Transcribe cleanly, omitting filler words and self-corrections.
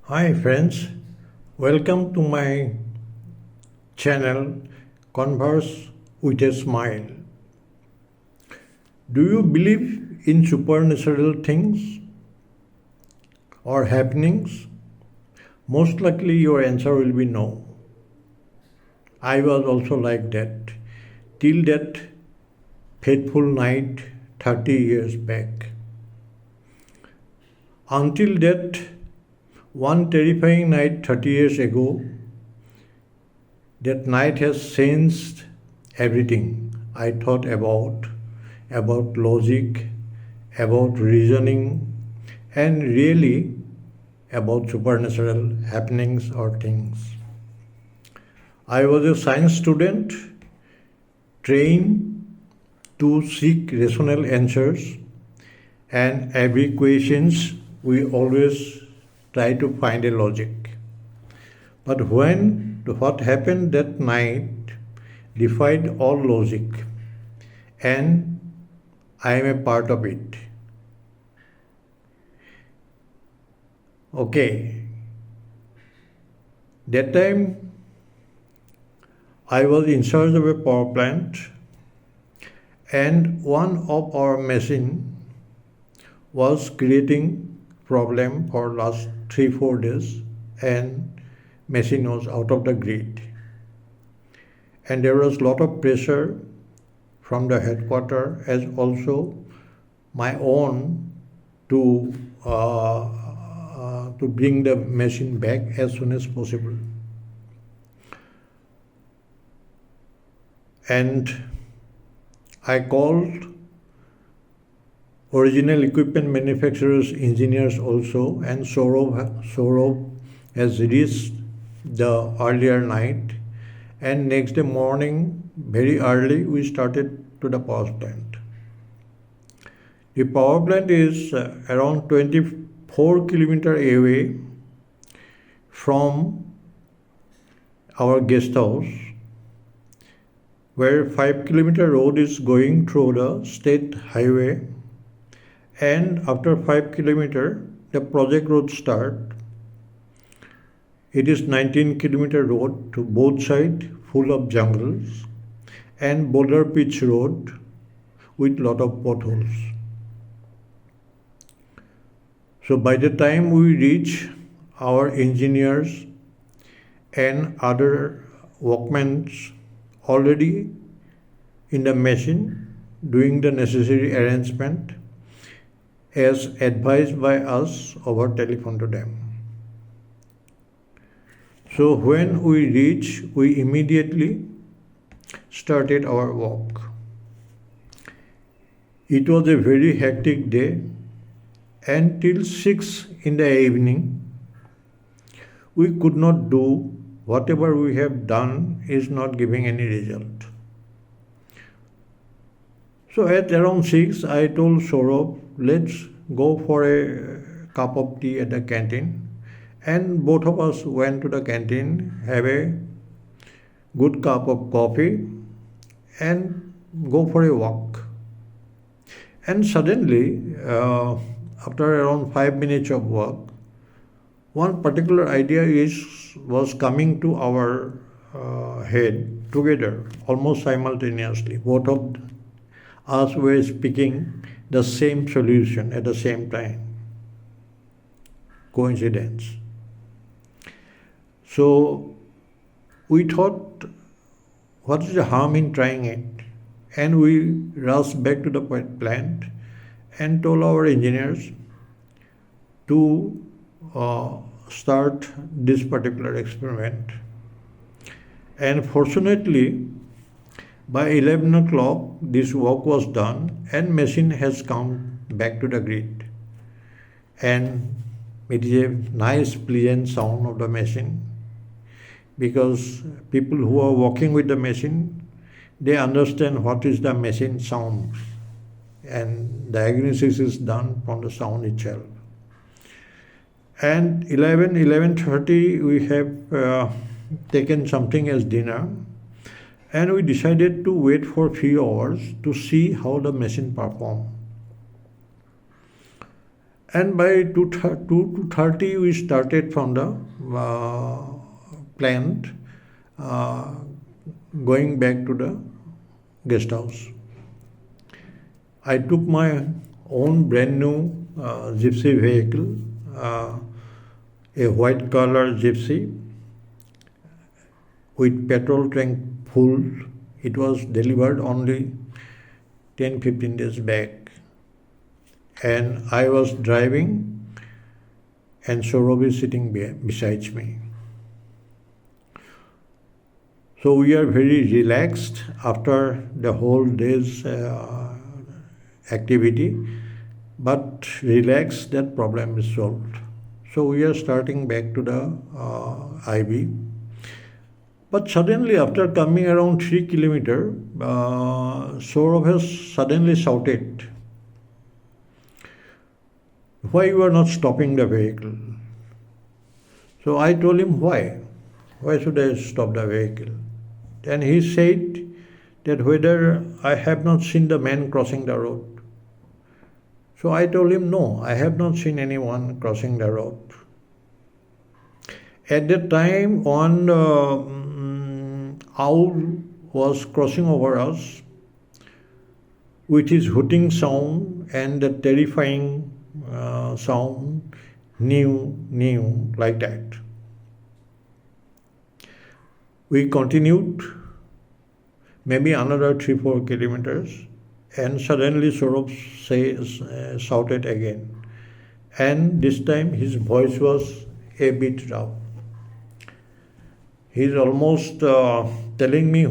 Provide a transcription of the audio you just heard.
Hi friends, welcome to my channel Converse with a Smile. Do you believe in supernatural things or happenings? Most likely your answer will be no. I was also like that till that fateful night 30 years back. Until that one terrifying night 30 years ago, that night has changed everything I thought about logic, about reasoning, and really about supernatural happenings or things. I was a science student trained to seek rational answers, and every questions we always try to find a logic. But when what happened that night defied all logic, and I am a part of it. Okay, that time I was in charge of a power plant, and one of our machine was creating problem for last 3-4 days, and machine was out of the grid, and there was lot of pressure from the headquarter as also my own to to bring the machine back as soon as possible. And I called original equipment manufacturers, engineers also, and Saurabh has reached the earlier night, and next day morning very early we started to the power plant. The power plant is around 24 kilometers away from our guest house, where 5-kilometer road is going through the state highway, and after 5 kilometers the project road start. It is 19-kilometer road to both sides, full of jungles, and boulder pitch road with lot of potholes. So by the time we reach, our engineers and other workmen already in the machine doing the necessary arrangement as advised by us over telephone to them. So when we reach, we immediately started our walk. It was a very hectic day, and till 6 in the evening, we could not do whatever we have done is not giving any result. So at around 6, I told Saurabh, let's go for a cup of tea at the canteen. And both of us went to the canteen, have a good cup of coffee, and go for a walk. And suddenly, after around 5 minutes of walk, one particular idea was coming to our head together, almost simultaneously. Both of us were speaking the same solution at the same time. Coincidence. So we thought, what is the harm in trying it? And we rushed back to the plant and told our engineers to start this particular experiment. And fortunately, by 11 o'clock, this work was done and machine has come back to the grid. And it is a nice, pleasant sound of the machine, because people who are working with the machine, they understand what is the machine sound, and diagnosis is done from the sound itself. And 11:30 we have taken something as dinner, and we decided to wait for a few hours to see how the machine perform. And by 2:30 we started from the plant, uh, going back to the guest house. I took my own brand new gypsy vehicle, uh, a white color gypsy with petrol tank full. It was delivered only 10-15 days back, and I was driving, and Saurabh is sitting beside me. So we are very relaxed after the whole day's activity, but relaxed that problem is solved. So we are starting back to the IB. But suddenly, after coming around 3 kilometers, Saurabh has suddenly shouted, "Why you are not stopping the vehicle?" So I told him, "Why? Why should I stop the vehicle?" Then he said that whether I have not seen the man crossing the road. So I told him, "No, I have not seen anyone crossing the road." At that time, one owl was crossing over us with his hooting sound and the terrifying sound, new, like that. We continued maybe another 3-4 kilometers, and suddenly Saurabh shouted again, and this time his voice was a bit rough. He's almost telling me